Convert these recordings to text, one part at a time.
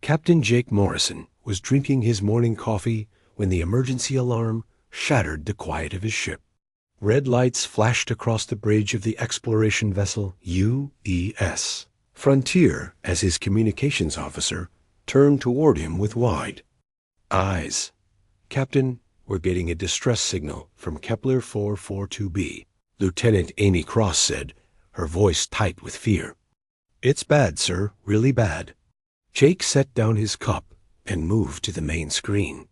Captain Jake Morrison was drinking his morning coffee when the emergency alarm shattered the quiet of his ship. Red lights flashed across the bridge of the exploration vessel UES. Frontier, as his communications officer, turned toward him with wide eyes. "Captain, we're getting a distress signal from Kepler 442b," Lieutenant Amy Cross said, her voice tight with fear. "It's bad, sir, really bad." Jake set down his cup and moved to the main screen.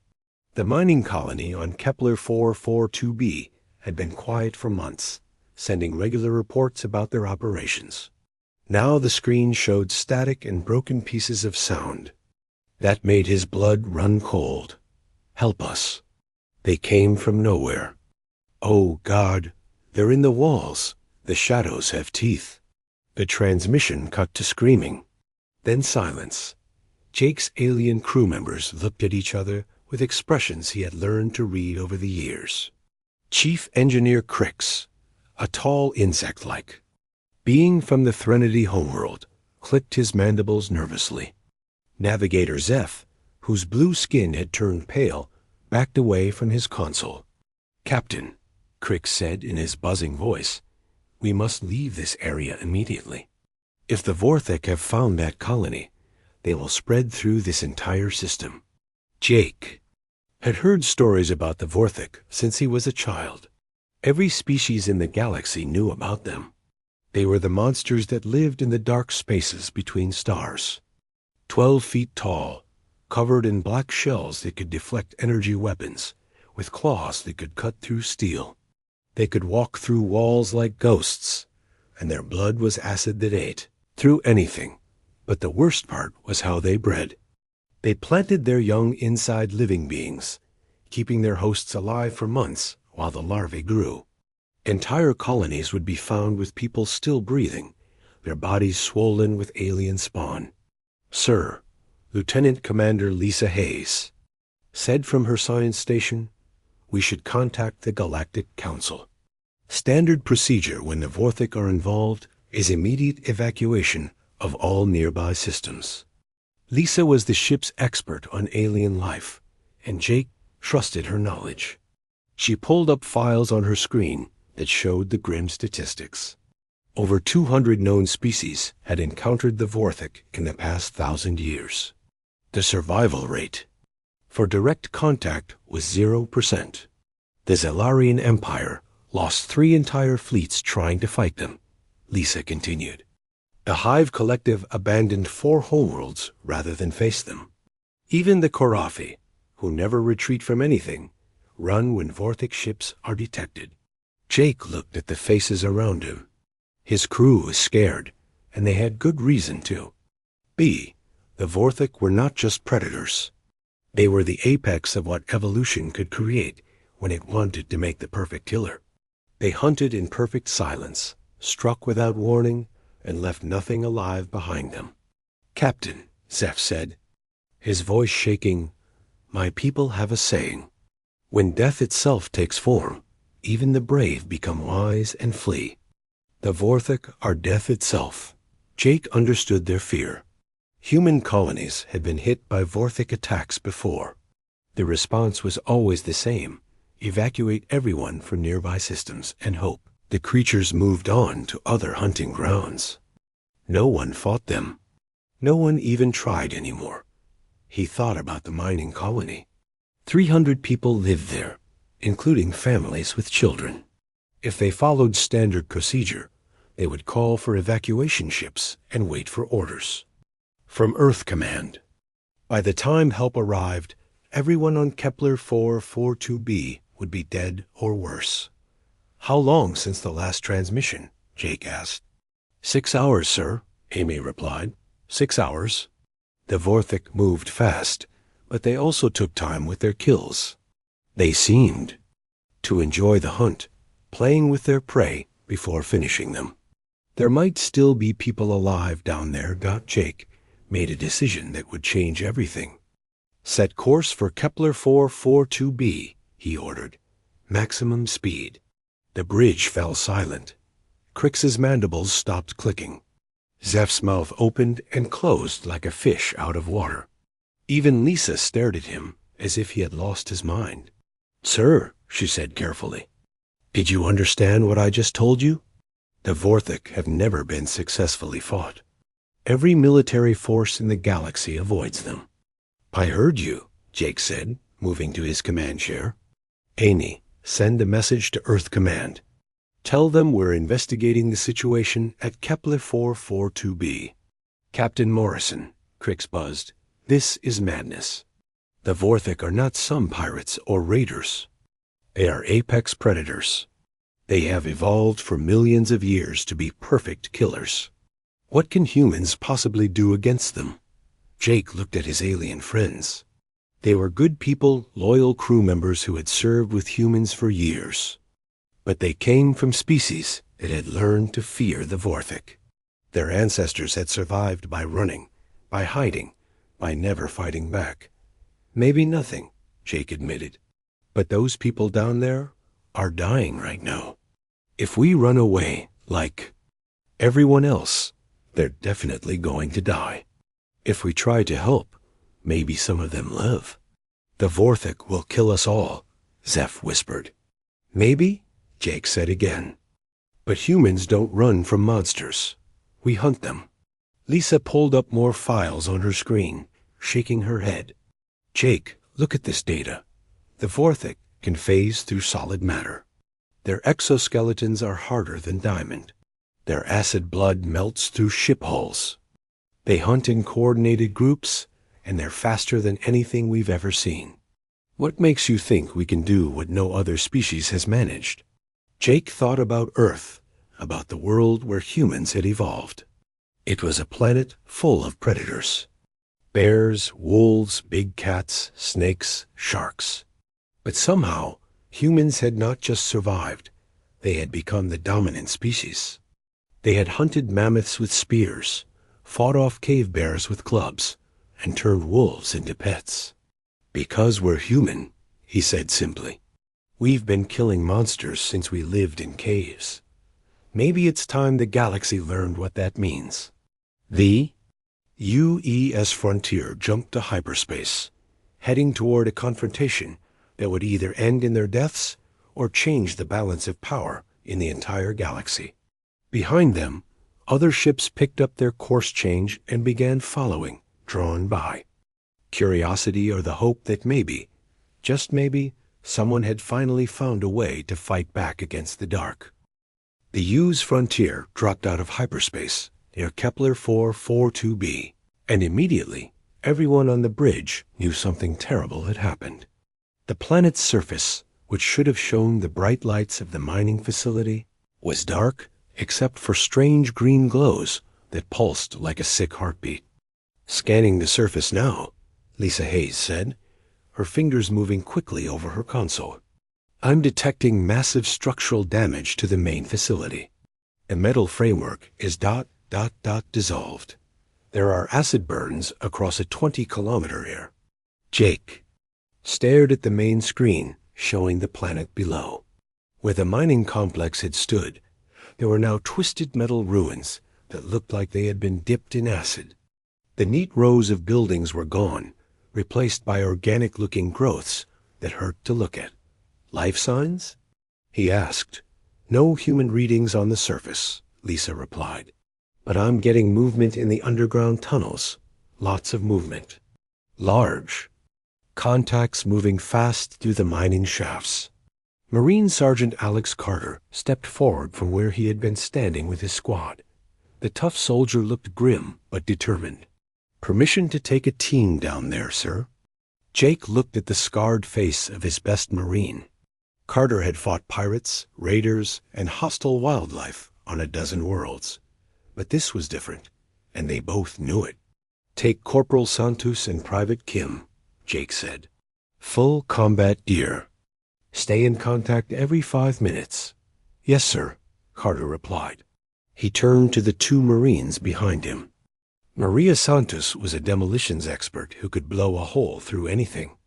The mining colony on Kepler 442b had been quiet for months, sending regular reports about their operations. Now the screen showed static and broken pieces of sound. That made his blood run cold. "Help us." They came from nowhere. "Oh, God, they're in the walls. The shadows have teeth." The transmission cut to screaming. Then silence. Jake's alien crew members looked at each other with expressions he had learned to read over the years. Chief Engineer Crix, a tall insect-like being from the Threnody homeworld, clicked his mandibles nervously. Navigator Zeph, whose blue skin had turned pale, backed away from his console. "Captain," Crix said in his buzzing voice, "we must leave this area immediately. If the Vorthik have found that colony, they will spread through this entire system." Jake had heard stories about the Vorthik since he was a child. Every species in the galaxy knew about them. They were the monsters that lived in the dark spaces between stars. 12 feet tall, covered in black shells that could deflect energy weapons, with claws that could cut through steel. They could walk through walls like ghosts, and their blood was acid that ate through anything. But the worst part was how they bred. They planted their young inside living beings, keeping their hosts alive for months while the larvae grew. Entire colonies would be found with people still breathing, their bodies swollen with alien spawn. "Sir," Lieutenant Commander Lisa Hayes said from her science station, "we should contact the Galactic Council. Standard procedure when the Vorthik are involved is immediate evacuation of all nearby systems." Lisa was the ship's expert on alien life, and Jake trusted her knowledge. She pulled up files on her screen that showed the grim statistics. Over 200 known species had encountered the Vorthik in the past 1,000 years. The survival rate for direct contact was 0%. The Zellarian Empire lost 3 entire fleets trying to fight them, Lisa continued. The Hive Collective abandoned 4 homeworlds rather than face them. Even the Korafi, who never retreat from anything, run when Vorthik ships are detected. Jake looked at the faces around him. His crew was scared, and they had good reason to. The Vorthik were not just predators. They were the apex of what evolution could create when it wanted to make the perfect killer. They hunted in perfect silence, struck without warning, and left nothing alive behind them. "Captain," Zeph said, his voice shaking, "my people have a saying. When death itself takes form, even the brave become wise and flee. The Vorthik are death itself." Jake understood their fear. Human colonies had been hit by Vorthik attacks before. The response was always the same: evacuate everyone from nearby systems and hope the creatures moved on to other hunting grounds. No one fought them. No one even tried anymore. He thought about the mining colony. 300 people lived there, including families with children. If they followed standard procedure, they would call for evacuation ships and wait for orders from Earth Command. By the time help arrived, everyone on Kepler 442b would be dead or worse. "How long since the last transmission?" Jake asked. 6 hours, sir, Amy replied. 6 hours. The Vorthik moved fast, but they also took time with their kills. They seemed to enjoy the hunt, playing with their prey before finishing them. There might still be people alive down there. Jake made a decision that would change everything. "Set course for Kepler 442b, he ordered. "Maximum speed." The bridge fell silent. Crix's mandibles stopped clicking. Zeph's mouth opened and closed like a fish out of water. Even Lisa stared at him as if he had lost his mind. "Sir," she said carefully, "did you understand what I just told you? The Vorthik have never been successfully fought. Every military force in the galaxy avoids them." "I heard you," Jake said, moving to his command chair. "Amy, send a message to Earth Command. Tell them we're investigating the situation at Kepler 442b. Captain Morrison," Crix buzzed, "this is madness. The Vorthik are not some pirates or raiders. They are apex predators. They have evolved for millions of years to be perfect killers. What can humans possibly do against them?" Jake looked at his alien friends. They were good people, loyal crew members who had served with humans for years. But they came from species that had learned to fear the Vorthik. Their ancestors had survived by running, by hiding, by never fighting back. "Maybe nothing," Jake admitted. "But those people down there are dying right now. If we run away, like everyone else, they're definitely going to die. If we try to help, maybe some of them live." "The Vorthik will kill us all," Zeph whispered. "Maybe," Jake said again. "But humans don't run from monsters. We hunt them." Lisa pulled up more files on her screen, shaking her head. "Jake, look at this data. The Vorthik can phase through solid matter. Their exoskeletons are harder than diamond. Their acid blood melts through ship hulls. They hunt in coordinated groups, and they're faster than anything we've ever seen. What makes you think we can do what no other species has managed?" Jake thought about Earth, about the world where humans had evolved. It was a planet full of predators. Bears, wolves, big cats, snakes, sharks. But somehow, humans had not just survived. They had become the dominant species. They had hunted mammoths with spears, fought off cave bears with clubs, and turned wolves into pets. "Because we're human," he said simply. "We've been killing monsters since we lived in caves. Maybe it's time the galaxy learned what that means." The UES Frontier jumped to hyperspace, heading toward a confrontation that would either end in their deaths or change the balance of power in the entire galaxy. Behind them, other ships picked up their course change and began following, drawn by curiosity or the hope that maybe, just maybe, someone had finally found a way to fight back against the dark. The U's Frontier dropped out of hyperspace near Kepler 442b, and immediately everyone on the bridge knew something terrible had happened. The planet's surface, which should have shown the bright lights of the mining facility, was dark except for strange green glows that pulsed like a sick heartbeat. "Scanning the surface now," Lisa Hayes said, her fingers moving quickly over her console. "I'm detecting massive structural damage to the main facility. The metal framework is dissolved. There are acid burns across a 20-kilometer area." Jake stared at the main screen showing the planet below. Where the mining complex had stood, there were now twisted metal ruins that looked like they had been dipped in acid. The neat rows of buildings were gone, replaced by organic-looking growths that hurt to look at. "Life signs?" he asked. "No human readings on the surface," Lisa replied. "But I'm getting movement in the underground tunnels. Lots of movement. Large. Contacts moving fast through the mining shafts." Marine Sergeant Alex Carter stepped forward from where he had been standing with his squad. The tough soldier looked grim but determined. "Permission to take a team down there, sir." Jake looked at the scarred face of his best Marine. Carter had fought pirates, raiders, and hostile wildlife on a dozen worlds. But this was different, and they both knew it. "Take Corporal Santos and Private Kim," Jake said. "Full combat gear. Stay in contact every 5 minutes." "Yes, sir," Carter replied. He turned to the 2 Marines behind him. Maria Santos was a demolitions expert who could blow a hole through anything.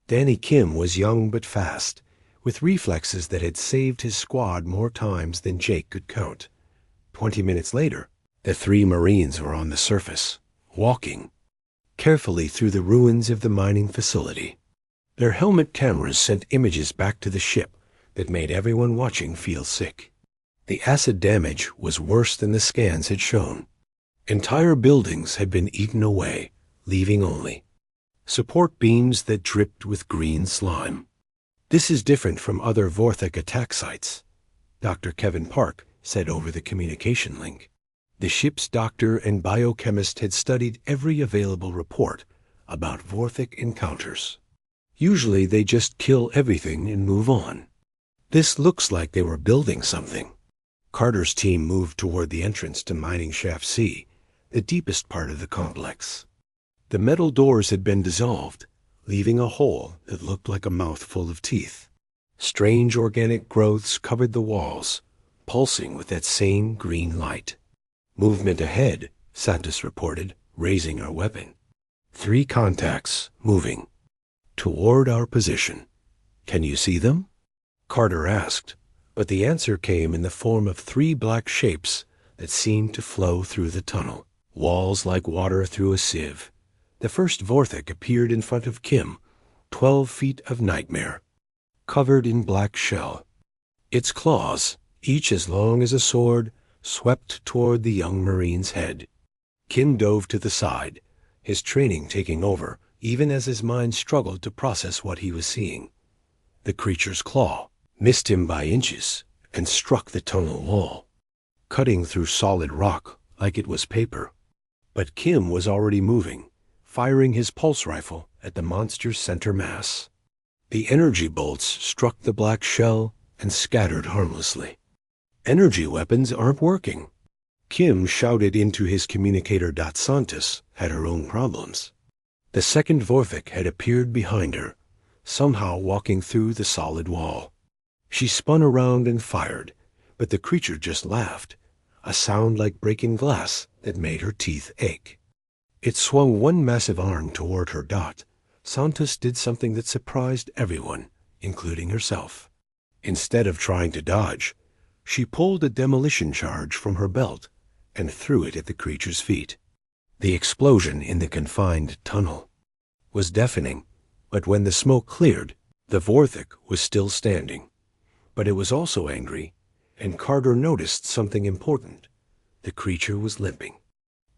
Danny Kim was young but fast, with reflexes that had saved his squad more times than Jake could count. 20 minutes later, the 3 Marines were on the surface, walking. carefully through the ruins of the mining facility. Their helmet cameras sent images back to the ship that made everyone watching feel sick. The acid damage was worse than the scans had shown. Entire buildings had been eaten away, leaving only support beams that dripped with green slime. "This is different from other Vorthok attack sites," Dr. Kevin Park said over the communication link. The ship's doctor and biochemist had studied every available report about Vorthok encounters. Usually they just kill everything and move on. This looks like they were building something. Carter's team moved toward the entrance to Mining Shaft C, the deepest part of the complex. The metal doors had been dissolved, leaving a hole that looked like a mouth full of teeth. Strange organic growths covered the walls, pulsing with that same green light. "Movement ahead," Santos reported, raising our weapon. "3 contacts, moving toward our position. Can you see them?" Carter asked, but the answer came in the form of 3 black shapes that seemed to flow through the tunnel, walls like water through a sieve. The first Vorthok appeared in front of Kim, 12 feet of nightmare, covered in black shell. Its claws, each as long as a sword, swept toward the young Marine's head. Kim dove to the side, his training taking over, even as his mind struggled to process what he was seeing. The creature's claw missed him by inches and struck the tunnel wall, cutting through solid rock like it was paper. But Kim was already moving, firing his pulse rifle at the monster's center mass. The energy bolts struck the black shell and scattered harmlessly. "Energy weapons aren't working." Kim shouted into his communicator. Santos had her own problems. The second Vorthok had appeared behind her, somehow walking through the solid wall. She spun around and fired, but the creature just laughed, a sound like breaking glass that made her teeth ache. It swung one massive arm toward her. Santos did something that surprised everyone, including herself. Instead of trying to dodge, she pulled a demolition charge from her belt and threw it at the creature's feet. The explosion in the confined tunnel was deafening, but when the smoke cleared, the Vorthok was still standing. But it was also angry, and Carter noticed something important. The creature was limping.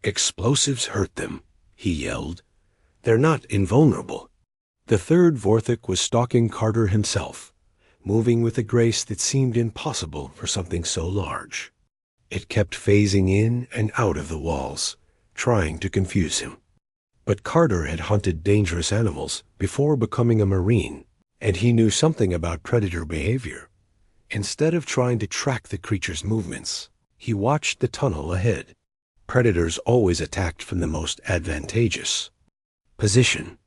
"Explosives hurt them," he yelled. "They're not invulnerable." The third Vorthok was stalking Carter himself, moving with a grace that seemed impossible for something so large. It kept phasing in and out of the walls, trying to confuse him. But Carter had hunted dangerous animals before becoming a Marine, and he knew something about predator behavior. Instead of trying to track the creature's movements, he watched the tunnel ahead. Predators always attacked from the most advantageous position.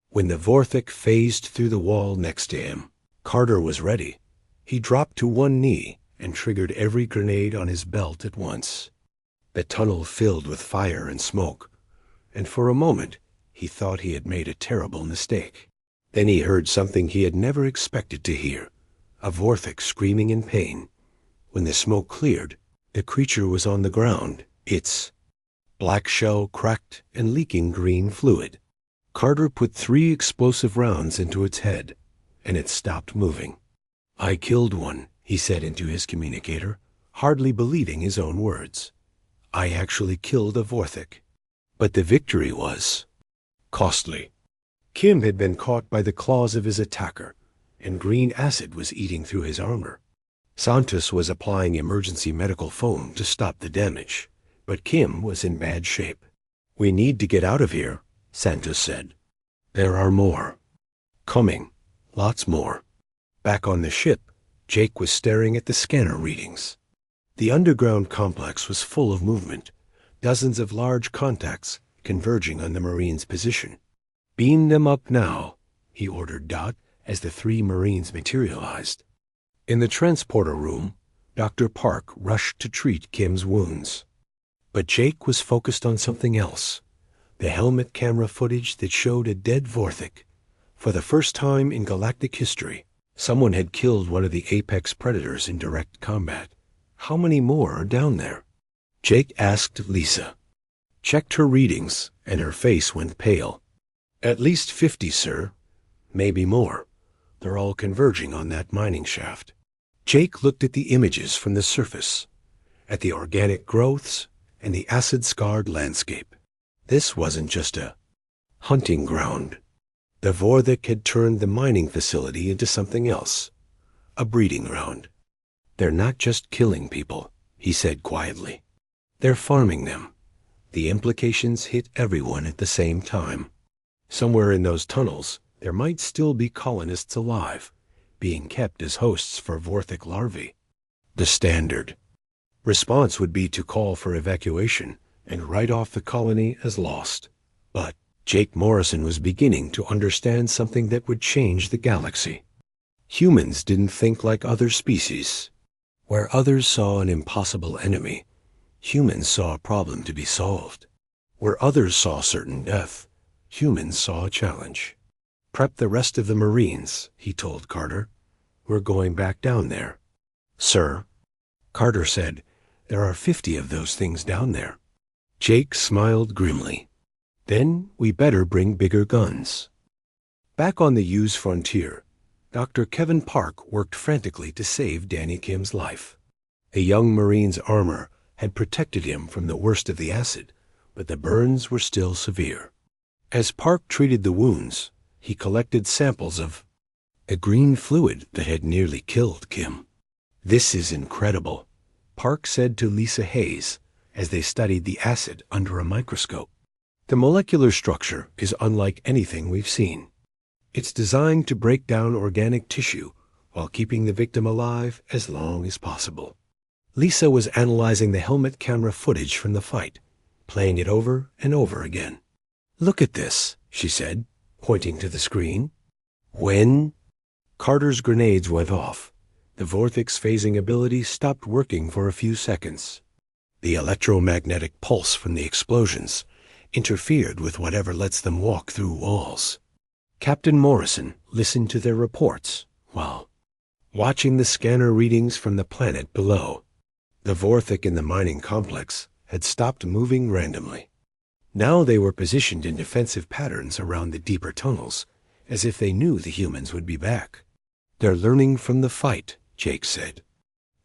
When the Vorthok phased through the wall next to him, Carter was ready. He dropped to one knee and triggered every grenade on his belt at once. The tunnel filled with fire and smoke, and for a moment he thought he had made a terrible mistake. Then he heard something he had never expected to hear, a Vorthok screaming in pain. When the smoke cleared, the creature was on the ground, its black shell cracked and leaking green fluid. Carter put 3 explosive rounds into its head, and it stopped moving. "I killed one," he said into his communicator, hardly believing his own words. "I actually killed a Vorthok." But the victory was costly. Kim had been caught by the claws of his attacker, and green acid was eating through his armor. Santos was applying emergency medical foam to stop the damage, but Kim was in bad shape. "We need to get out of here," Santos said. "There are more. Coming. Lots more." Back on the ship, Jake was staring at the scanner readings. The underground complex was full of movement, dozens of large contacts converging on the Marine's position. "Beam them up now," he ordered Dot as the 3 Marines materialized. In the transporter room, Dr. Park rushed to treat Kim's wounds. But Jake was focused on something else, the helmet camera footage that showed a dead Vorthok. For the first time in galactic history, someone had killed one of the apex predators in direct combat. How many more are down there? Jake asked Lisa, checked her readings, and her face went pale. "At least 50, sir. Maybe more. They're all converging on that mining shaft." Jake looked at the images from the surface, at the organic growths and the acid-scarred landscape. This wasn't just a hunting ground. The Vorthik had turned the mining facility into something else, a breeding ground. "They're not just killing people," he said quietly. "They're farming them." The implications hit everyone at the same time. Somewhere in those tunnels, there might still be colonists alive, being kept as hosts for Vorthik larvae. The standard response would be to call for evacuation and write off the colony as lost. But Jake Morrison was beginning to understand something that would change the galaxy. Humans didn't think like other species. Where others saw an impossible enemy, humans saw a problem to be solved. Where others saw certain death, humans saw a challenge. "Prep the rest of the Marines," he told Carter. "We're going back down there." "Sir," Carter said, "there are 50 of those things down there." Jake smiled grimly. "Then we better bring bigger guns." Back on the U's frontier, Dr. Kevin Park worked frantically to save Danny Kim's life. A young Marine's armor had protected him from the worst of the acid, but the burns were still severe. As Park treated the wounds, he collected samples of a green fluid that had nearly killed Kim. "This is incredible," Park said to Lisa Hayes as they studied the acid under a microscope. "The molecular structure is unlike anything we've seen. It's designed to break down organic tissue while keeping the victim alive as long as possible." Lisa was analyzing the helmet camera footage from the fight, playing it over and over again. "Look at this," she said, pointing to the screen. "When Carter's grenades went off, the Vorthik's phasing ability stopped working for a few seconds. The electromagnetic pulse from the explosions interfered with whatever lets them walk through walls." Captain Morrison listened to their reports while watching the scanner readings from the planet below. The Vorthik in the mining complex had stopped moving randomly. Now they were positioned in defensive patterns around the deeper tunnels, as if they knew the humans would be back. "They're learning from the fight," Jake said.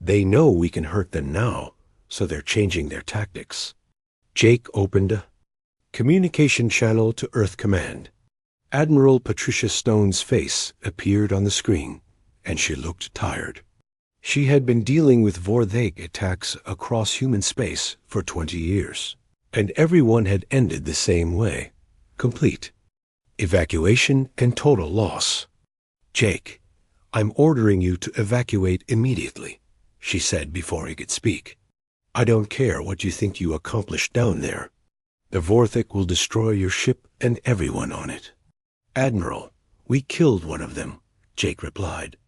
"They know we can hurt them now, so they're changing their tactics." Jake opened a communication channel to Earth Command. Admiral Patricia Stone's face appeared on the screen, and she looked tired. She had been dealing with Vorthik attacks across human space for 20 years, and everyone had ended the same way: complete evacuation and total loss. "Jake, I'm ordering you to evacuate immediately," she said before he could speak. "I don't care what you think you accomplished down there. The Vorthik will destroy your ship and everyone on it." "Admiral, we killed one of them," Jake replied.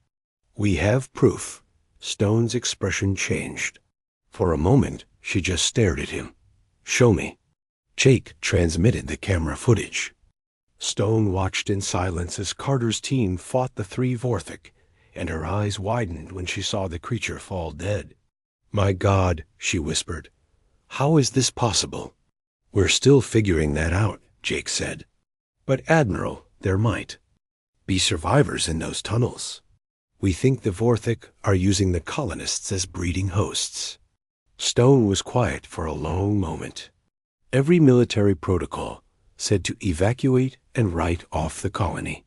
"We have proof." Stone's expression changed. For a moment, she just stared at him. "Show me." Jake transmitted the camera footage. Stone watched in silence as Carter's team fought the 3 Vorthik, and her eyes widened when she saw the creature fall dead. "My God," she whispered. "How is this possible?" "We're still figuring that out," Jake said. "But Admiral, there might be survivors in those tunnels. We think the Vorthik are using the colonists as breeding hosts." Stone was quiet for a long moment. Every military protocol said to evacuate and write off the colony.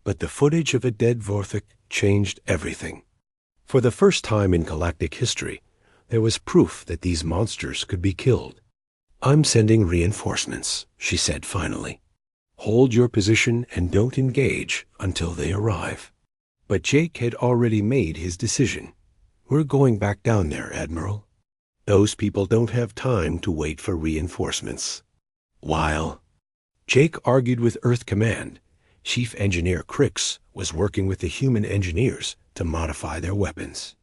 But the footage of a dead Vorthik changed everything. For the first time in galactic history, there was proof that these monsters could be killed. "I'm sending reinforcements," she said finally. "Hold your position and don't engage until they arrive." But Jake had already made his decision. "We're going back down there, Admiral. Those people don't have time to wait for reinforcements." While Jake argued with Earth Command, Chief Engineer Crix was working with the human engineers to modify their weapons.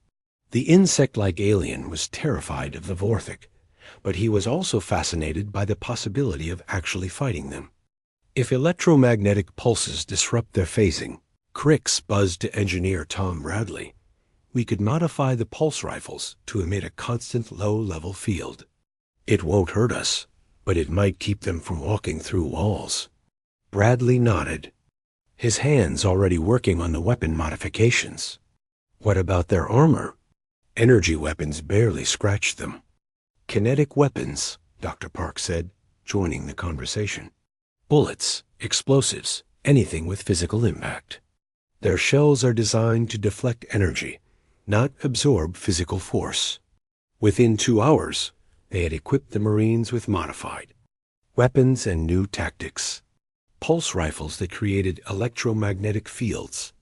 The insect-like alien was terrified of the Vorthik, but he was also fascinated by the possibility of actually fighting them. If electromagnetic pulses disrupt their phasing, Crix buzzed to engineer Tom Bradley, we could modify the pulse rifles to emit a constant low-level field. "It won't hurt us," but it might keep them from walking through walls. Bradley nodded, his hands already working on the weapon modifications. What about their armor? Energy weapons barely scratched them. Kinetic weapons, Dr. Park said, joining the conversation. Bullets, explosives, anything with physical impact. Their shells are designed to deflect energy, not absorb physical force. Within 2 hours, they had equipped the Marines with modified weapons and new tactics. Pulse rifles that created electromagnetic fields,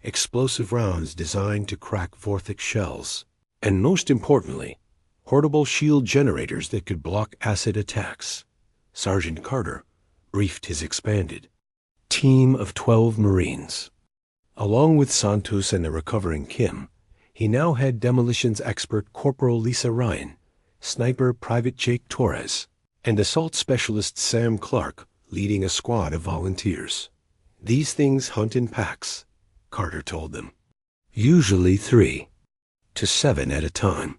explosive rounds designed to crack Vorthic shells, and most importantly, portable shield generators that could block acid attacks. Sergeant Carter briefed his expanded team of 12 Marines. Along with Santos and the recovering Kim, he now had demolitions expert Corporal Lisa Ryan, sniper Private Jake Torres, and assault specialist Sam Clark leading a squad of volunteers. These things hunt in packs, Carter told them. Usually 3 to 7 at a time.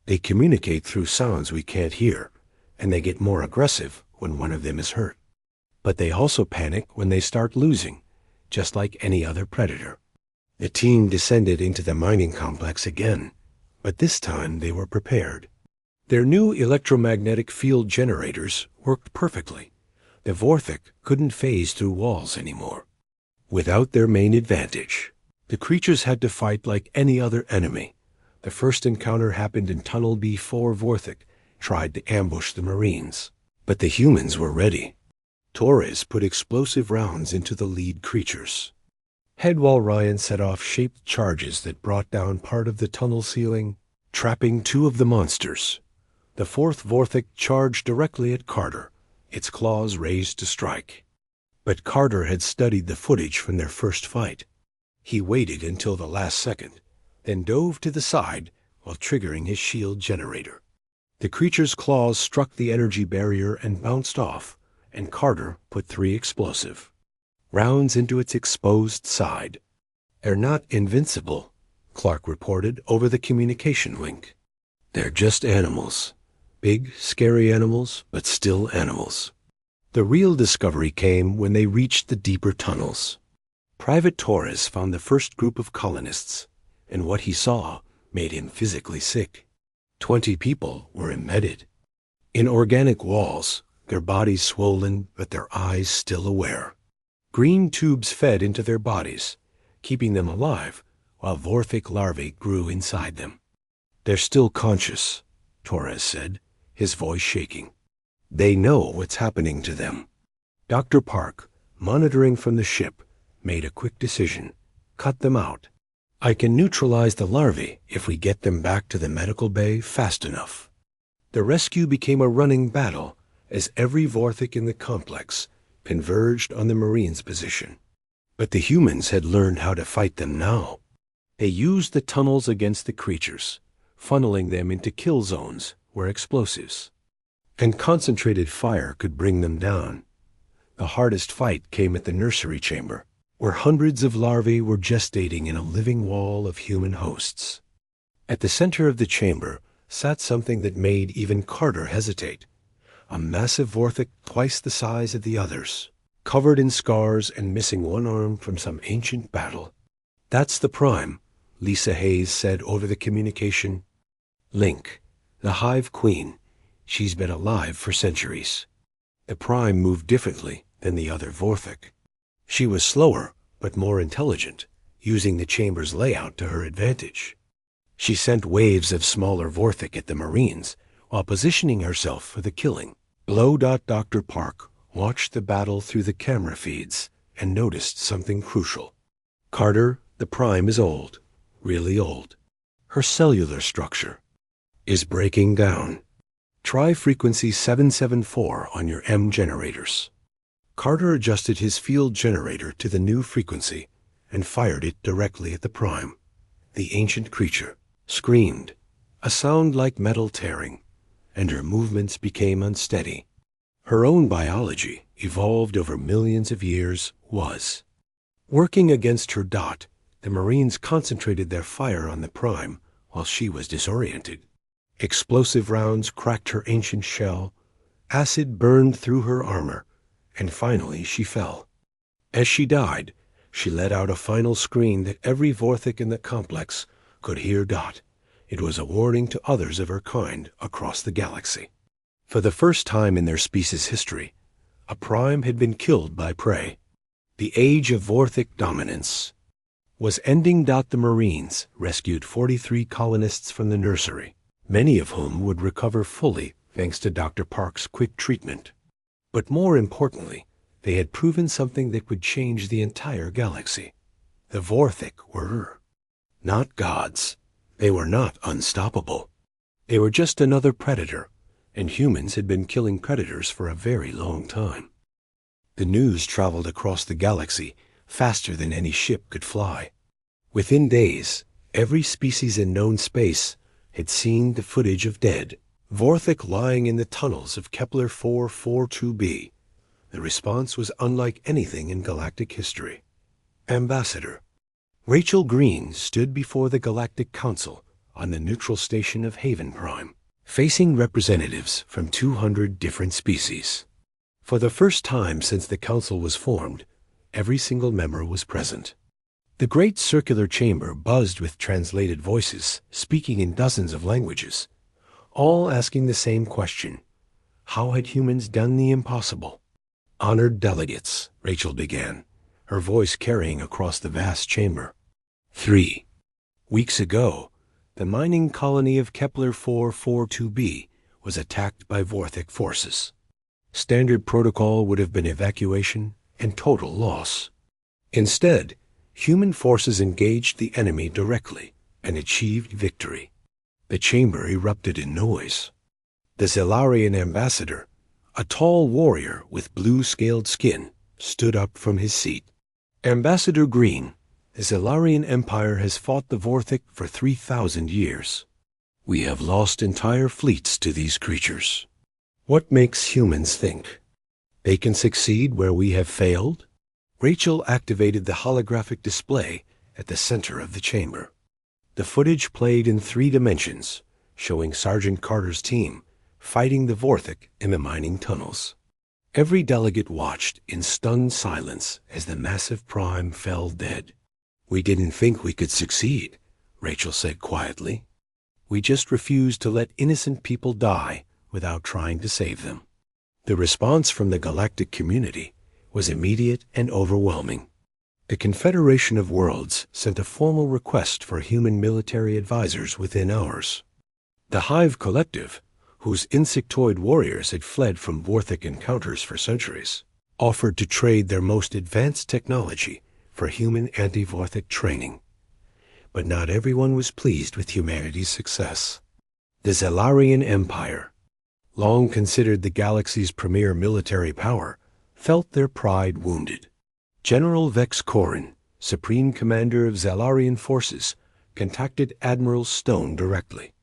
They communicate through sounds we can't hear, and they get more aggressive when one of them is hurt. But they also panic when they start losing, just like any other predator. The team descended into the mining complex again, but this time they were prepared. Their new electromagnetic field generators worked perfectly. The Vorthic couldn't phase through walls anymore. Without their main advantage, the creatures had to fight like any other enemy. The first encounter happened in Tunnel B4. Vorthic tried to ambush the Marines, but the humans were ready. Torres put explosive rounds into the lead creatures. Headwall Ryan set off shaped charges that brought down part of the tunnel ceiling, trapping 2 of the monsters. The 4th Vorthic charged directly at Carter, its claws raised to strike. But Carter had studied the footage from their first fight. He waited until the last second, then dove to the side while triggering his shield generator. The creature's claws struck the energy barrier and bounced off, and Carter put 3 explosive rounds into its exposed side. "They're not invincible," Clark reported over the communication link. "They're just animals. Big, scary animals, but still animals." The real discovery came when they reached the deeper tunnels. Private Torres found the first group of colonists, and what he saw made him physically sick. 20 people were embedded in organic walls, their bodies swollen but their eyes still aware. Green tubes fed into their bodies, keeping them alive while Vorthic larvae grew inside them. "They're still conscious," Torres said, his voice shaking. "They know what's happening to them." Dr. Park, monitoring from the ship, made a quick decision. Cut them out. "I can neutralize the larvae if we get them back to the medical bay fast enough." The rescue became a running battle as every Vorthic in the complex converged on the Marines' position. But the humans had learned how to fight them now. They used the tunnels against the creatures, funneling them into kill zones where explosives and concentrated fire could bring them down. The hardest fight came at the nursery chamber, where hundreds of larvae were gestating in a living wall of human hosts. At the center of the chamber sat something that made even Carter hesitate. A massive Vorthic twice the size of the others, covered in scars and missing one arm from some ancient battle. "That's the Prime," Lisa Hayes said over the communication. "Link, the Hive Queen. She's been alive for centuries." The Prime moved differently than the other Vorthic. She was slower, but more intelligent, using the chamber's layout to her advantage. She sent waves of smaller Vorthic at the Marines, while positioning herself for the killing. Dr. Park watched the battle through the camera feeds and noticed something crucial. "Carter, the Prime is old, really old. Her cellular structure is breaking down. Try frequency 774 on your M generators." Carter adjusted his field generator to the new frequency and fired it directly at the Prime. The ancient creature screamed, a sound like metal tearing, and her movements became unsteady. Her own biology, evolved over millions of years, was working against her. The Marines concentrated their fire on the Prime while she was disoriented. Explosive rounds cracked her ancient shell, Acid burned through her armor, and finally she fell. As she died, she let out a final scream that every Vorthik in the complex could hear. It was a warning to others of her kind across the galaxy. For the first time in their species' history, a prime had been killed by prey. The age of Vorthik dominance was ending. The Marines rescued 43 colonists from the nursery, many of whom would recover fully thanks to Dr. Park's quick treatment. But more importantly, they had proven something that would change the entire galaxy. The Vorthik were not gods. They were not unstoppable. They were just another predator, and humans had been killing predators for a very long time. The news traveled across the galaxy faster than any ship could fly. Within days, every species in known space had seen the footage of dead Vorthik lying in the tunnels of Kepler 442b. The response was unlike anything in galactic history. Ambassador Rachel Green stood before the Galactic Council on the neutral station of Haven Prime, facing representatives from 200 different species. For the first time since the council was formed, every single member was present. The great circular chamber buzzed with translated voices speaking in dozens of languages, all asking the same question: how had humans done the impossible? Honored delegates, Rachel began, her voice carrying across the vast chamber. 3 weeks ago, the mining colony of Kepler 442b was attacked by Vorthik forces. Standard protocol would have been evacuation and total loss. Instead, human forces engaged the enemy directly and achieved victory. The chamber erupted in noise. The Zelarian ambassador, a tall warrior with blue-scaled skin, stood up from his seat. Ambassador Green, the Zelarian Empire has fought the Vorthik for 3,000 years. We have lost entire fleets to these creatures. What makes humans think they can succeed where we have failed? Rachel activated the holographic display at the center of the chamber. The footage played in 3 dimensions, showing Sergeant Carter's team fighting the Vorthik in the mining tunnels. Every delegate watched in stunned silence as the massive prime fell dead. We didn't think we could succeed, Rachel said quietly. We just refused to let innocent people die without trying to save them. The response from the galactic community was immediate and overwhelming. The Confederation of Worlds sent a formal request for human military advisors within hours. The Hive Collective, whose insectoid warriors had fled from Vorthik encounters for centuries, offered to trade their most advanced technology for human anti-Vorthik training. But not everyone was pleased with humanity's success. The Zelarian Empire, long considered the galaxy's premier military power, felt their pride wounded. General Vex Corin, Supreme Commander of Zelarian forces, contacted Admiral Stone directly.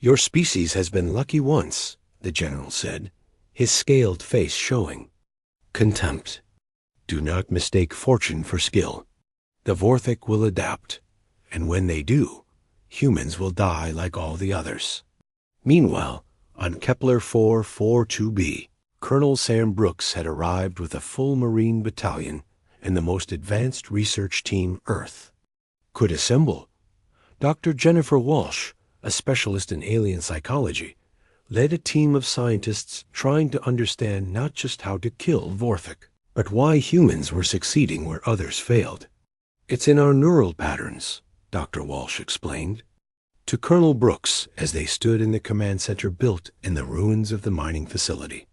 Your species has been lucky once, the general said, his scaled face showing contempt. Do not mistake fortune for skill. The Vorthik will adapt, and when they do, humans will die like all the others. Meanwhile, on Kepler 442b, Colonel Sam Brooks had arrived with a full Marine battalion and the most advanced research team Earth could assemble. Dr. Jennifer Walsh, a specialist in alien psychology, led a team of scientists trying to understand not just how to kill Vorthik, but why humans were succeeding where others failed. It's in our neural patterns, Dr. Walsh explained to Colonel Brooks as they stood in the command center built in the ruins of the mining facility.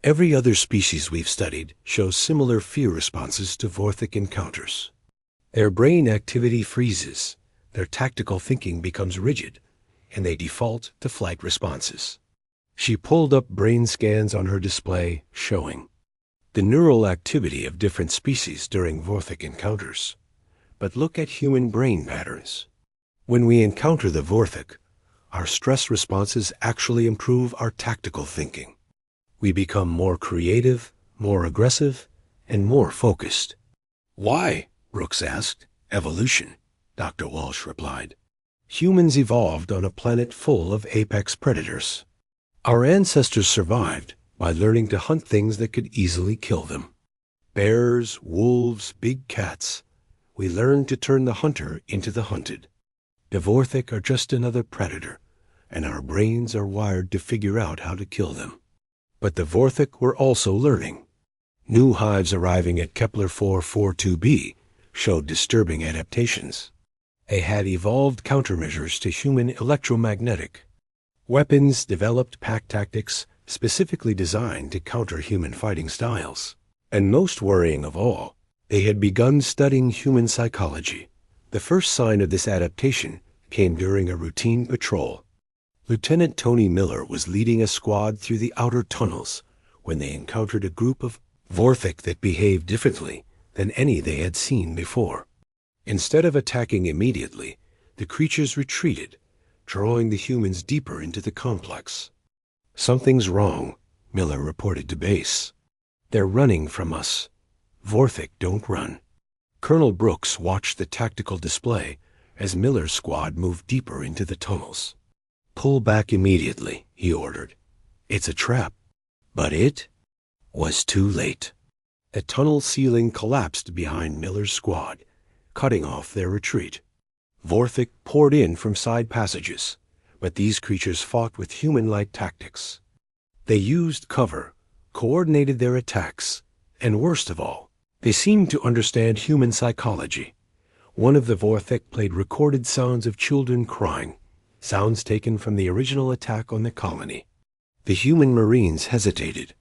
Every other species we've studied shows similar fear responses to Vorthik encounters. Their brain activity freezes, their tactical thinking becomes rigid, and they default to flight responses. She pulled up brain scans on her display, showing the neural activity of different species during Vorthik encounters. But look at human brain patterns. When we encounter the Vorthik, our stress responses actually improve our tactical thinking. We become more creative, more aggressive, and more focused. Why? Brooks asked. Evolution, Dr. Walsh replied. Humans evolved on a planet full of apex predators. Our ancestors survived by learning to hunt things that could easily kill them. Bears, wolves, big cats. We learned to turn the hunter into the hunted. The Vorthik are just another predator, and our brains are wired to figure out how to kill them. But the Vorthik were also learning. New hives arriving at Kepler 442b showed disturbing adaptations. They had evolved countermeasures to human electromagnetic weapons, developed pack tactics specifically designed to counter human fighting styles. And most worrying of all, they had begun studying human psychology. The first sign of this adaptation came during a routine patrol. Lieutenant Tony Miller was leading a squad through the outer tunnels when they encountered a group of Vorthik that behaved differently than any they had seen before. Instead of attacking immediately, the creatures retreated, drawing the humans deeper into the complex. "Something's wrong," Miller reported to base. "They're running from us. Vorthik don't run." Colonel Brooks watched the tactical display as Miller's squad moved deeper into the tunnels. "Pull back immediately," he ordered. "It's a trap." But it was too late. A tunnel ceiling collapsed behind Miller's squad, cutting off their retreat. Vorthik poured in from side passages, but these creatures fought with human-like tactics. They used cover, coordinated their attacks, and worst of all, they seemed to understand human psychology. One of the Vorthik played recorded sounds of children crying, sounds taken from the original attack on the colony. The human Marines hesitated.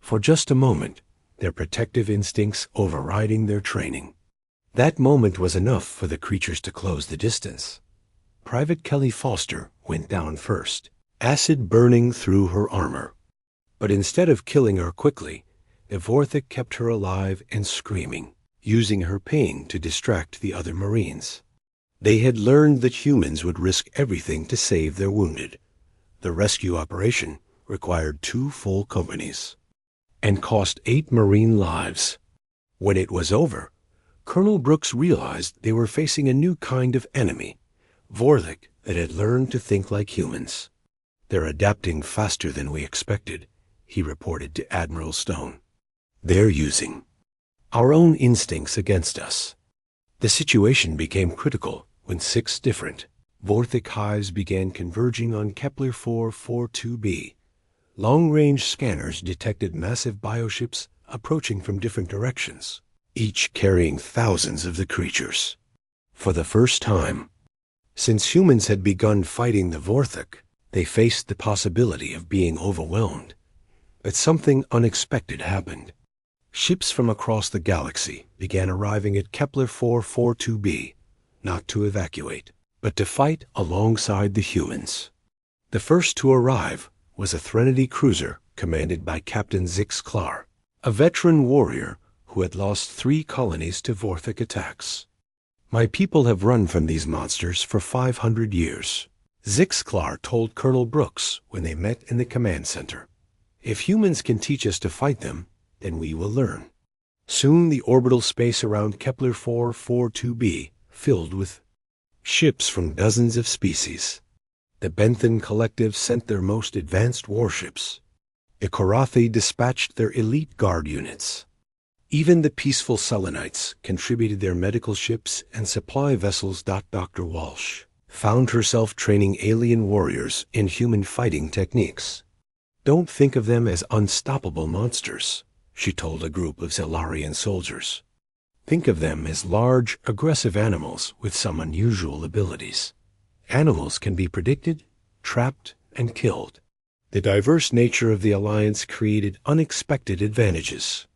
For just a moment, their protective instincts overriding their training. That moment was enough for the creatures to close the distance. Private Kelly Foster went down first, acid burning through her armor. But instead of killing her quickly, the Vorthik kept her alive and screaming, using her pain to distract the other Marines. They had learned that humans would risk everything to save their wounded. The rescue operation required 2 full companies and cost 8 Marine lives. When it was over, Colonel Brooks realized they were facing a new kind of enemy, Vorthik that had learned to think like humans. "They're adapting faster than we expected," he reported to Admiral Stone. "They're using our own instincts against us." The situation became critical when 6 different Vorthik hives began converging on Kepler 442b. Long-range scanners detected massive bioships approaching from different directions, each carrying thousands of the creatures. For the first time, since humans had begun fighting the Vorthik, they faced the possibility of being overwhelmed. But something unexpected happened. Ships from across the galaxy began arriving at Kepler 442b, not to evacuate, but to fight alongside the humans. The first to arrive was a Threnody cruiser commanded by Captain Zix Klar, a veteran warrior who had lost 3 colonies to Vorthik attacks. "My people have run from these monsters for 500 years," Zix Klar told Colonel Brooks when they met in the command center. "If humans can teach us to fight them, then we will learn." Soon the orbital space around Kepler 442b filled with ships from dozens of species. The Benthan Collective sent their most advanced warships. The Korathi dispatched their elite guard units. Even the peaceful Selenites contributed their medical ships and supply vessels. Dr. Walsh found herself training alien warriors in human fighting techniques. "Don't think of them as unstoppable monsters," she told a group of Zelarian soldiers. "Think of them as large, aggressive animals with some unusual abilities. Animals can be predicted, trapped, and killed." The diverse nature of the alliance created unexpected advantages.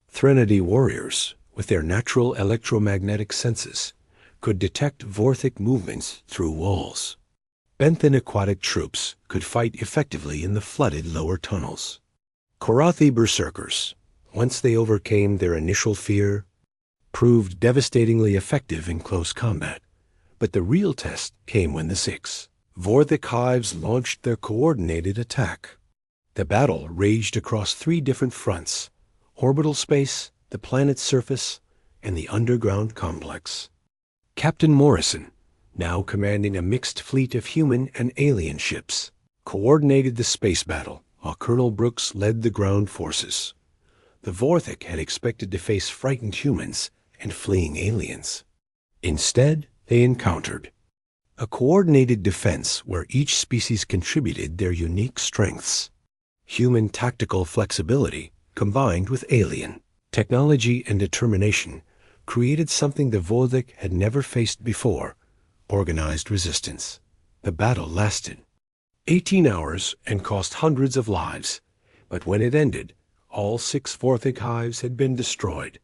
Threnody warriors, with their natural electromagnetic senses, could detect Vorthik movements through walls. Benthan aquatic troops could fight effectively in the flooded lower tunnels. Korathi berserkers, once they overcame their initial fear, proved devastatingly effective in close combat. But the real test came when the 6 Vorthik hives launched their coordinated attack. The battle raged across 3 different fronts: orbital space, the planet's surface, and the underground complex. Captain Morrison, now commanding a mixed fleet of human and alien ships, coordinated the space battle while Colonel Brooks led the ground forces. The Vorthik had expected to face frightened humans and fleeing aliens. Instead, they encountered a coordinated defense where each species contributed their unique strengths. Human tactical flexibility combined with alien technology and determination created something the Vorthik had never faced before: organized resistance. The battle lasted 18 hours and cost hundreds of lives, but when it ended, all 6 Vorthik hives had been destroyed.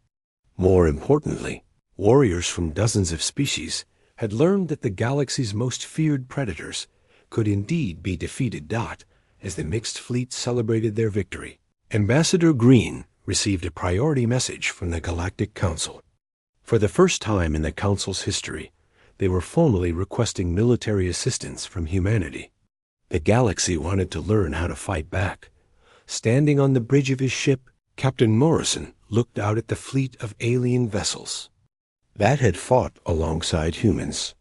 More importantly, warriors from dozens of species had learned that the galaxy's most feared predators could indeed be defeated. As the mixed fleet celebrated their victory, Ambassador Green received a priority message from the Galactic Council. For the first time in the Council's history, they were formally requesting military assistance from humanity. The galaxy wanted to learn how to fight back. Standing on the bridge of his ship, Captain Morrison looked out at the fleet of alien vessels that had fought alongside humans.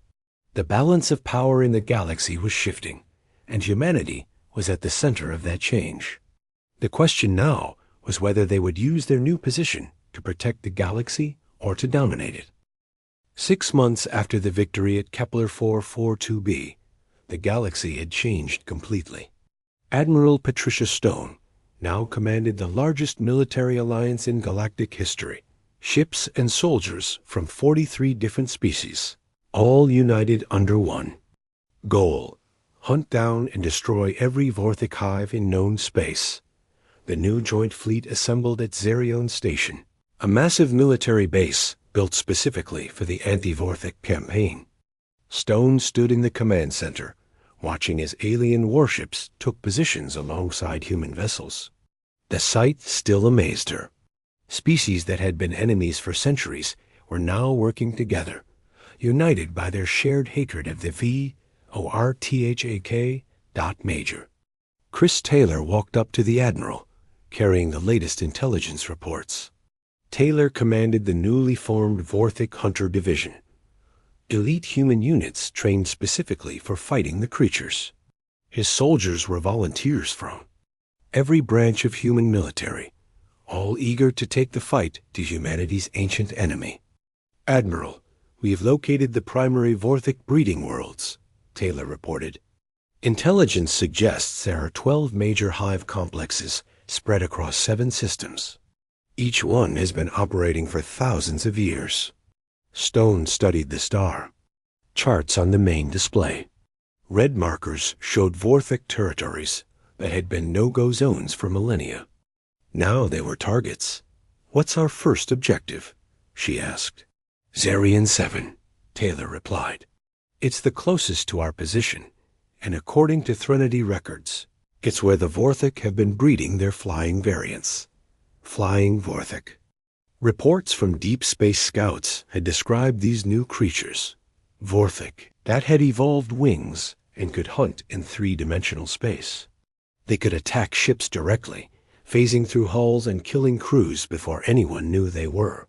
The balance of power in the galaxy was shifting, and humanity was at the center of that change. The question now was whether they would use their new position to protect the galaxy or to dominate it. 6 months after the victory at Kepler 442b, the galaxy had changed completely. Admiral Patricia Stone now commanded the largest military alliance in galactic history. Ships and soldiers from 43 different species, all united under one goal: hunt down and destroy every Vorthik hive in known space. The new joint fleet assembled at Zerion Station, a massive military base built specifically for the anti-Vorthik campaign. Stone stood in the command center, watching as alien warships took positions alongside human vessels. The sight still amazed her. Species that had been enemies for centuries were now working together, united by their shared hatred of the V-O-R-T-H-A-K Major. Chris Taylor walked up to the Admiral, carrying the latest intelligence reports. Taylor commanded the newly formed Vorthik Hunter Division, elite human units trained specifically for fighting the creatures. His soldiers were volunteers from every branch of human military, all eager to take the fight to humanity's ancient enemy. "Admiral, we have located the primary Vorthik breeding worlds," Taylor reported. "Intelligence suggests there are 12 major hive complexes spread across 7 systems. Each one has been operating for thousands of years." Stone studied the star charts on the main display. Red markers showed Vorthik territories that had been no-go zones for millennia. Now they were targets. "What's our first objective?" she asked. "Zerion 7, Taylor replied. "It's the closest to our position, and according to Threnody records, it's where the Vorthik have been breeding their flying variants." Flying Vorthik. Reports from Deep Space Scouts had described these new creatures, Vorthik, that had evolved wings and could hunt in 3-dimensional space. They could attack ships directly, phasing through hulls and killing crews before anyone knew they were.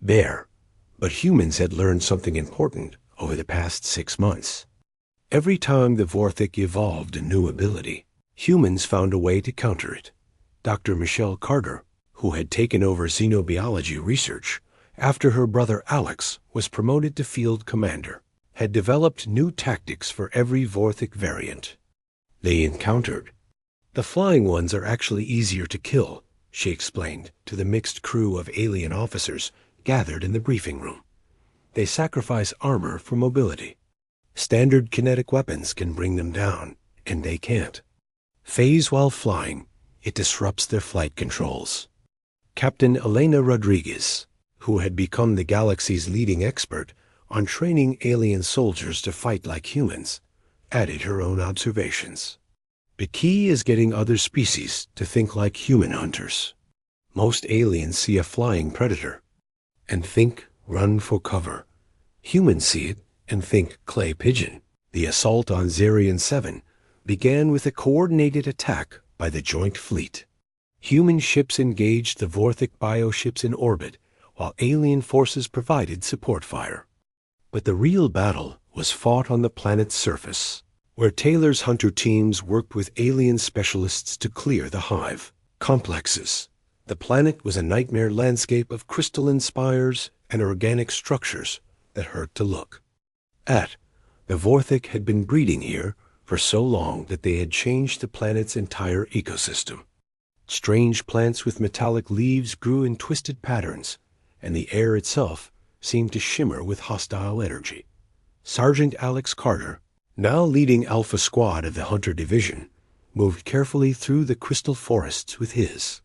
But humans had learned something important over the past 6 months. Every time the Vorthik evolved a new ability, humans found a way to counter it. Dr. Michelle Carter, who had taken over xenobiology research after her brother Alex was promoted to field commander, had developed new tactics for every Vorthik variant they encountered. "The flying ones are actually easier to kill," she explained to the mixed crew of alien officers gathered in the briefing room. "They sacrifice armor for mobility. Standard kinetic weapons can bring them down, and they can't. Phase while flying, it disrupts their flight controls." Captain Elena Rodriguez, who had become the galaxy's leading expert on training alien soldiers to fight like humans, added her own observations. "The key is getting other species to think like human hunters. Most aliens see a flying predator and think, run for cover. Humans see it and think, clay pigeon." The assault on Zerion 7 began with a coordinated attack by the Joint Fleet. Human ships engaged the Vorthik bioships in orbit, while alien forces provided support fire. But the real battle was fought on the planet's surface, where Taylor's hunter teams worked with alien specialists to clear the hive complexes. The planet was a nightmare landscape of crystalline spires and organic structures that hurt to look at. The Vorthic had been breeding here for so long that they had changed the planet's entire ecosystem. Strange plants with metallic leaves grew in twisted patterns, and the air itself seemed to shimmer with hostile energy. Sergeant Alex Carter, now leading Alpha Squad of the Hunter Division, moved carefully through the crystal forests with his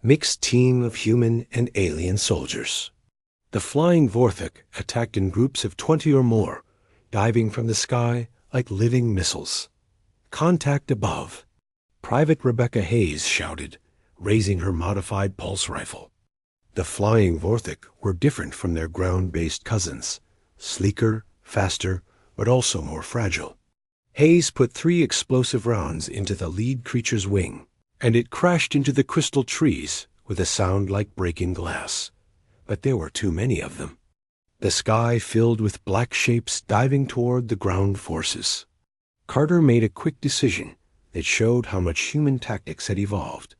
mixed team of human and alien soldiers. The flying Vorthic attacked in groups of 20 or more, diving from the sky like living missiles. "Contact above," Private Rebecca Hayes shouted, raising her modified pulse rifle. The flying Vorthic were different from their ground-based cousins, sleeker, faster, but also more fragile. Hayes put 3 explosive rounds into the lead creature's wing, and it crashed into the crystal trees with a sound like breaking glass. But there were too many of them. The sky filled with black shapes diving toward the ground forces. Carter made a quick decision that showed how much human tactics had evolved.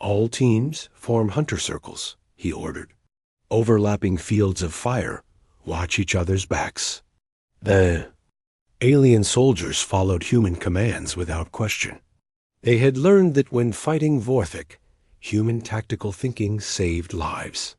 "All teams form hunter circles," he ordered. "Overlapping fields of fire, watch each other's backs." The alien soldiers followed human commands without question. They had learned that when fighting Vorthic, human tactical thinking saved lives.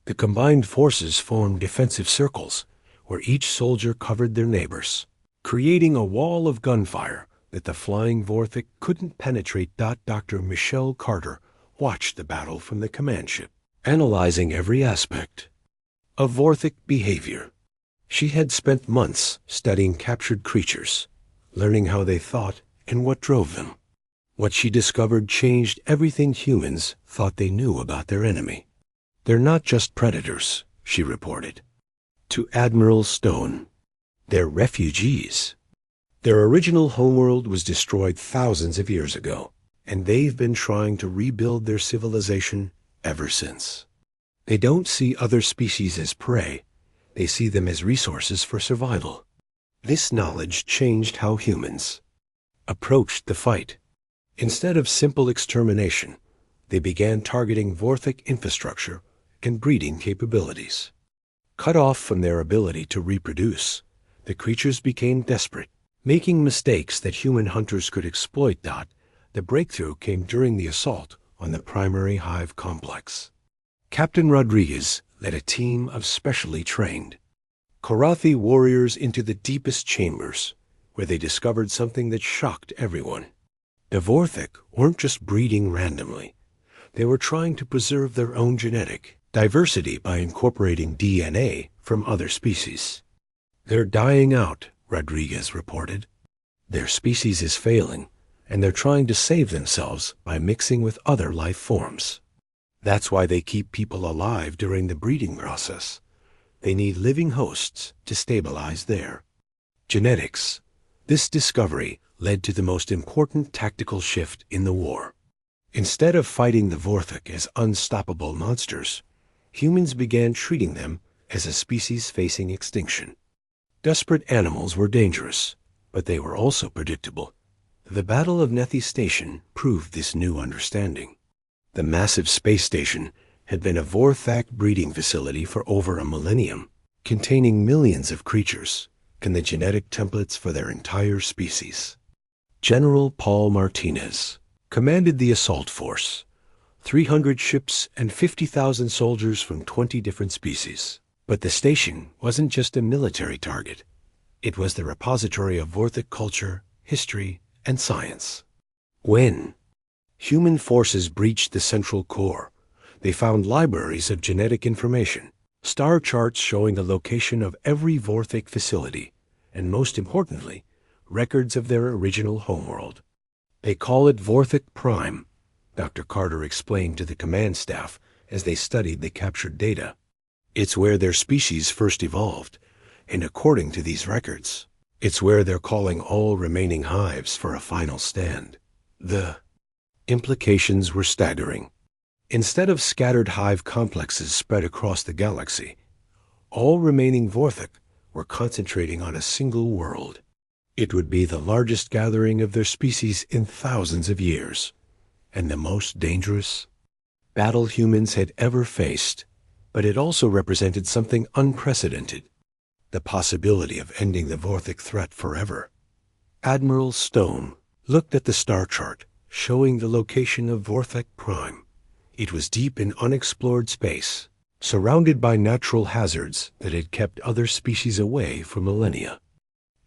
The combined forces formed defensive circles, where each soldier covered their neighbors, creating a wall of gunfire that the flying Vorthic couldn't penetrate. Dr. Michelle Carter watched the battle from the command ship, analyzing every aspect of Vorthic behavior. She had spent months studying captured creatures, learning how they thought and what drove them. What she discovered changed everything humans thought they knew about their enemy. "They're not just predators," she reported to Admiral Stone. "They're refugees. Their original homeworld was destroyed thousands of years ago, and they've been trying to rebuild their civilization ever since. They don't see other species as prey. They see them as resources for survival." This knowledge changed how humans approached the fight. Instead of simple extermination, they began targeting Vorthic infrastructure and breeding capabilities. Cut off from their ability to reproduce, the creatures became desperate, making mistakes that human hunters could exploit. The breakthrough came during the assault on the primary hive complex. Captain Rodriguez led a team of specially trained Korathi warriors into the deepest chambers, where they discovered something that shocked everyone. The Vorthic weren't just breeding randomly. They were trying to preserve their own genetic diversity by incorporating DNA from other species. "They're dying out," Rodriguez reported. "Their species is failing, and they're trying to save themselves by mixing with other life forms. That's why they keep people alive during the breeding process. They need living hosts to stabilize their genetics." This discovery led to the most important tactical shift in the war. Instead of fighting the Vorthic as unstoppable monsters, humans began treating them as a species facing extinction. Desperate animals were dangerous, but they were also predictable. The Battle of Nethi Station proved this new understanding. The massive space station had been a Vorthac breeding facility for over a millennium, containing millions of creatures and the genetic templates for their entire species. General Paul Martinez commanded the assault force, 300 ships and 50,000 soldiers from 20 different species. But the station wasn't just a military target. It was the repository of Vorthic culture, history, and science. When human forces breached the central core, they found libraries of genetic information, star charts showing the location of every Vorthic facility, and most importantly, records of their original homeworld. "They call it Vorthic Prime," Dr. Carter explained to the command staff as they studied the captured data. "It's where their species first evolved, and according to these records, it's where they're calling all remaining hives for a final stand." The implications were staggering. Instead of scattered hive complexes spread across the galaxy, all remaining Vorthic were concentrating on a single world. It would be the largest gathering of their species in thousands of years, and the most dangerous battle humans had ever faced. But it also represented something unprecedented, the possibility of ending the Vorthic threat forever. Admiral Stone looked at the star chart, showing the location of Vorthic Prime. It was deep in unexplored space, surrounded by natural hazards that had kept other species away for millennia.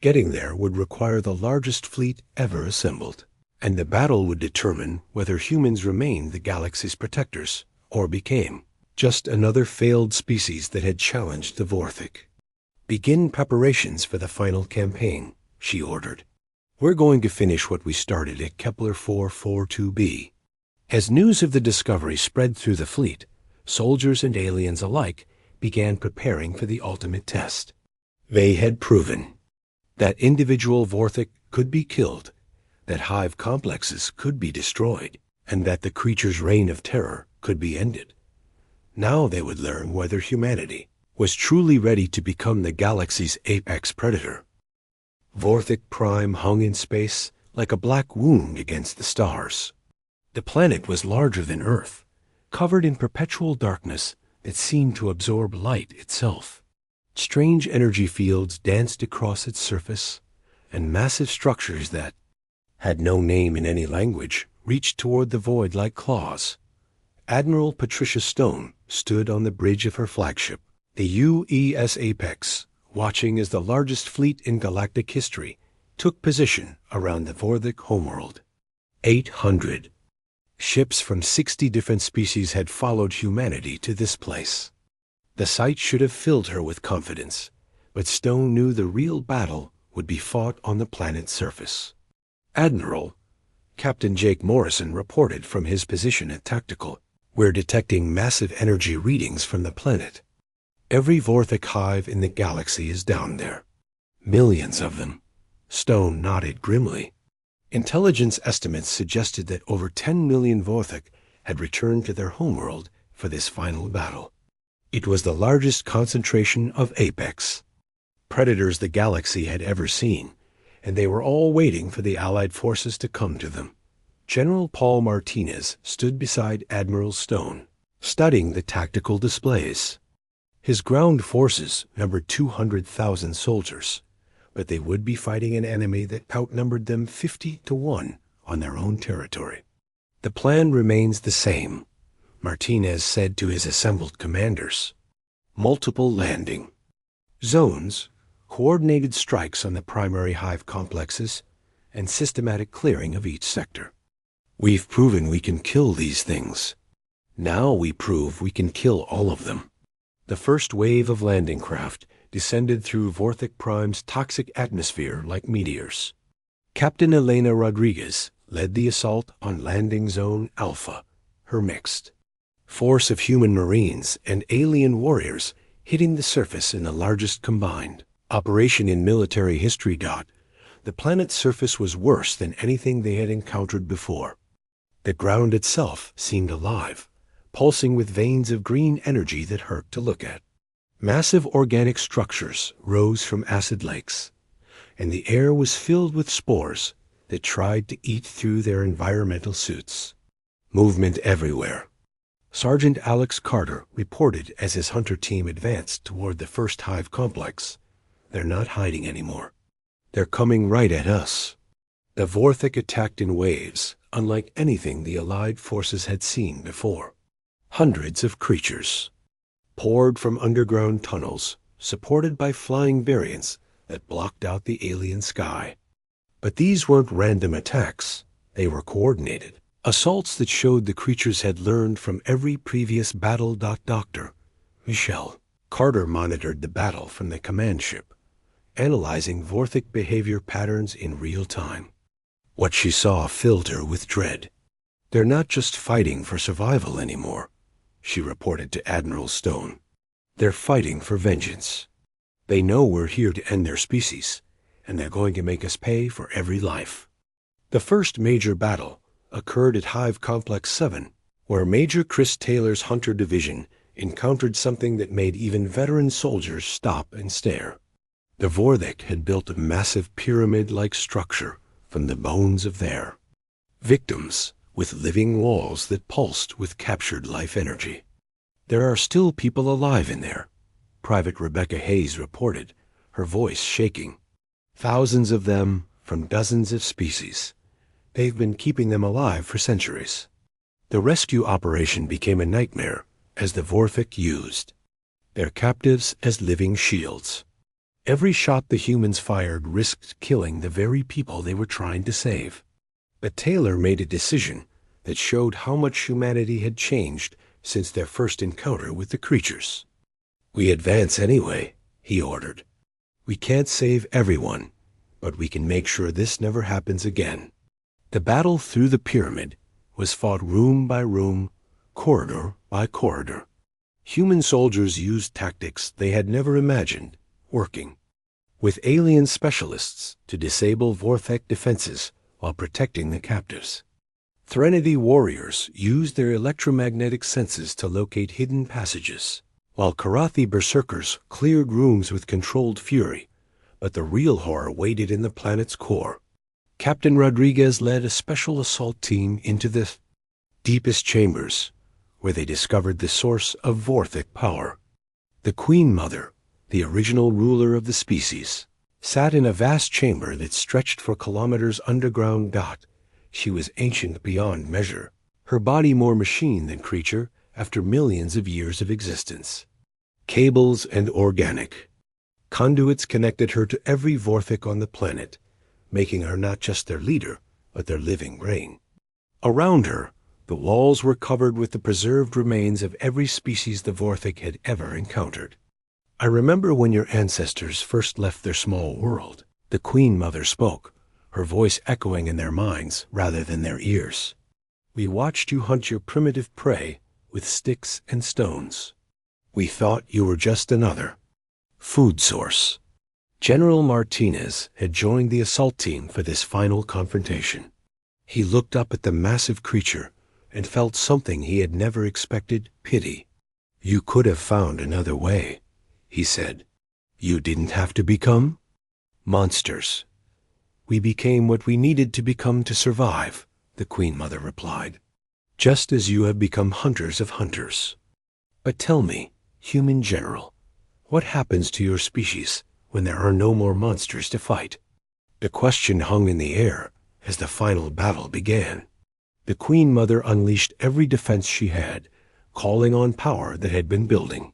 Getting there would require the largest fleet ever assembled, and the battle would determine whether humans remained the galaxy's protectors or became just another failed species that had challenged the Vorthic. "Begin preparations for the final campaign," she ordered. "We're going to finish what we started at Kepler 442b." As news of the discovery spread through the fleet, soldiers and aliens alike began preparing for the ultimate test. They had proven that individual Vorthic could be killed, that hive complexes could be destroyed, and that the creature's reign of terror could be ended. Now they would learn whether humanity was truly ready to become the galaxy's apex predator. Vorthic Prime hung in space like a black wound against the stars. The planet was larger than Earth, covered in perpetual darkness that seemed to absorb light itself. Strange energy fields danced across its surface, and massive structures that had no name in any language reached toward the void like claws. Admiral Patricia Stone stood on the bridge of her flagship, the UES Apex, watching as the largest fleet in galactic history took position around the Vorthic homeworld. 800 ships from 60 different species had followed humanity to this place. The sight should have filled her with confidence, but Stone knew the real battle would be fought on the planet's surface. "Admiral," Captain Jake Morrison reported from his position at Tactical, "we're detecting massive energy readings from the planet. Every Vorthic hive in the galaxy is down there. Millions of them." Stone nodded grimly. Intelligence estimates suggested that over 10 million Vorthic had returned to their homeworld for this final battle. It was the largest concentration of apex predators the galaxy had ever seen, and they were all waiting for the Allied forces to come to them. General Paul Martinez stood beside Admiral Stone, studying the tactical displays. His ground forces numbered 200,000 soldiers, but they would be fighting an enemy that outnumbered them 50-1 on their own territory. "The plan remains the same," Martinez said to his assembled commanders. "Multiple landing zones, coordinated strikes on the primary hive complexes, and systematic clearing of each sector. We've proven we can kill these things. Now we prove we can kill all of them." The first wave of landing craft descended through Vorthic Prime's toxic atmosphere like meteors. Captain Elena Rodriguez led the assault on Landing Zone Alpha, her mixed force of human marines and alien warriors hitting the surface in the largest combined operation in military history. The planet's surface was worse than anything they had encountered before. The ground itself seemed alive, pulsing with veins of green energy that hurt to look at. Massive organic structures rose from acid lakes, and the air was filled with spores that tried to eat through their environmental suits. Movement everywhere. Sergeant Alex Carter reported as his hunter team advanced toward the first hive complex. "They're not hiding anymore. They're coming right at us." The Vorthic attacked in waves, unlike anything the Allied forces had seen before. Hundreds of creatures poured from underground tunnels, supported by flying variants that blocked out the alien sky. But these weren't random attacks. They were coordinated. Assaults that showed the creatures had learned from every previous battle. Dr. Michelle Carter monitored the battle from the command ship, analyzing Vorthic behavior patterns in real time. What she saw filled her with dread. "They're not just fighting for survival anymore," she reported to Admiral Stone. "They're fighting for vengeance. They know we're here to end their species, and they're going to make us pay for every life." The first major battle occurred at Hive Complex 7, where Major Chris Taylor's Hunter Division encountered something that made even veteran soldiers stop and stare. The Vorthik had built a massive pyramid-like structure from the bones of their victims, with living walls that pulsed with captured life energy. "There are still people alive in there," Private Rebecca Hayes reported, her voice shaking. "Thousands of them from dozens of species. They've been keeping them alive for centuries." The rescue operation became a nightmare as the Vorthik used their captives as living shields. Every shot the humans fired risked killing the very people they were trying to save. But Taylor made a decision that showed how much humanity had changed since their first encounter with the creatures. "We advance anyway," he ordered. "We can't save everyone, but we can make sure this never happens again." The battle through the pyramid was fought room by room, corridor by corridor. Human soldiers used tactics they had never imagined, working with alien specialists to disable Vorthek defenses while protecting the captives. Threnody warriors used their electromagnetic senses to locate hidden passages, while Karathi berserkers cleared rooms with controlled fury, but the real horror waited in the planet's core. Captain Rodriguez led a special assault team into the deepest chambers, where they discovered the source of Vorthik power. The Queen Mother, the original ruler of the species, sat in a vast chamber that stretched for kilometers underground. She was ancient beyond measure, her body more machine than creature after millions of years of existence. Cables and organic conduits connected her to every Vorthik on the planet, making her not just their leader, but their living brain. Around her, the walls were covered with the preserved remains of every species the Vorthik had ever encountered. "I remember when your ancestors first left their small world," the Queen Mother spoke, her voice echoing in their minds rather than their ears. "We watched you hunt your primitive prey with sticks and stones. We thought you were just another food source." General Martinez had joined the assault team for this final confrontation. He looked up at the massive creature and felt something he had never expected: pity. "You could have found another way," he said. "You didn't have to become monsters." "We became what we needed to become to survive," the Queen Mother replied, "just as you have become hunters of hunters. But tell me, human general, what happens to your species when there are no more monsters to fight?" The question hung in the air as the final battle began. The Queen Mother unleashed every defense she had, calling on power that had been building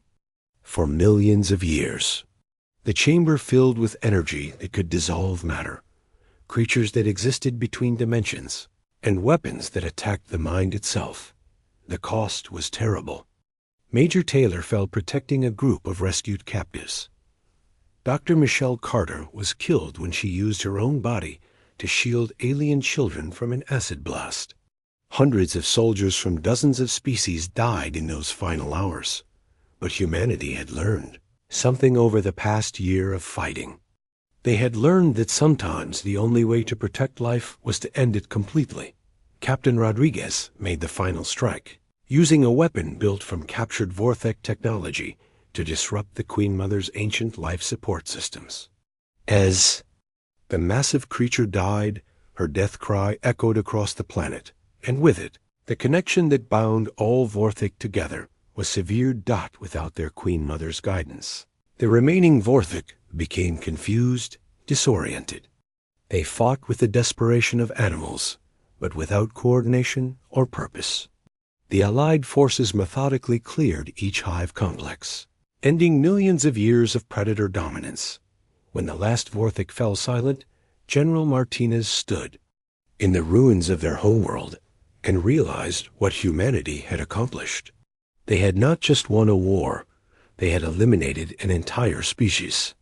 for millions of years. The chamber filled with energy that could dissolve matter, creatures that existed between dimensions, and weapons that attacked the mind itself. The cost was terrible. Major Taylor fell protecting a group of rescued captives. Dr. Michelle Carter was killed when she used her own body to shield alien children from an acid blast. Hundreds of soldiers from dozens of species died in those final hours. But humanity had learned something over the past year of fighting. They had learned that sometimes the only way to protect life was to end it completely. Captain Rodriguez made the final strike, using a weapon built from captured Vorthek technology to disrupt the Queen Mother's ancient life support systems. As the massive creature died, her death cry echoed across the planet, and with it, the connection that bound all Vorthik together was severed. Without their Queen Mother's guidance, the remaining Vorthik became confused, disoriented. They fought with the desperation of animals, but without coordination or purpose. The Allied forces methodically cleared each hive complex, ending millions of years of predator dominance. When the last Vorthik fell silent, General Martinez stood in the ruins of their homeworld and realized what humanity had accomplished. They had not just won a war, they had eliminated an entire species.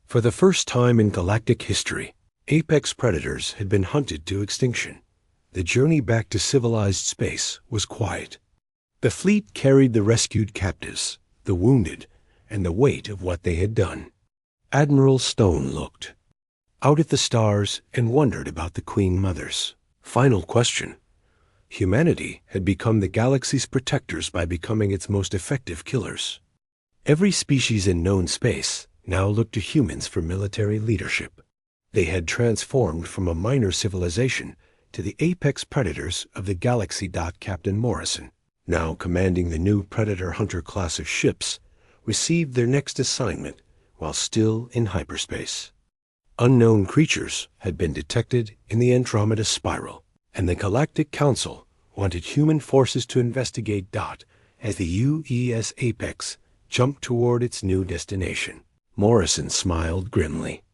For the first time in galactic history, apex predators had been hunted to extinction. The journey back to civilized space was quiet. The fleet carried the rescued captives, the wounded, and the weight of what they had done. Admiral Stone looked out at the stars and wondered about the Queen Mother's final question. Humanity had become the galaxy's protectors by becoming its most effective killers. Every species in known space now looked to humans for military leadership. They had transformed from a minor civilization to the apex predators of the galaxy. Captain Morrison, now commanding the new Predator Hunter class of ships, received their next assignment while still in hyperspace. Unknown creatures had been detected in the Andromeda Spiral, and the Galactic Council wanted human forces to investigate. As the UES Apex jumped toward its new destination, Morrison smiled grimly.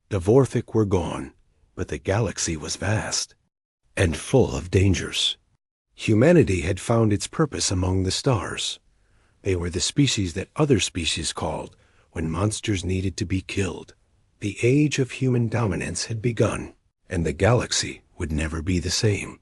The Vorthic were gone, but the galaxy was vast and full of dangers. Humanity had found its purpose among the stars. They were the species that other species called when monsters needed to be killed. The age of human dominance had begun, and the galaxy would never be the same.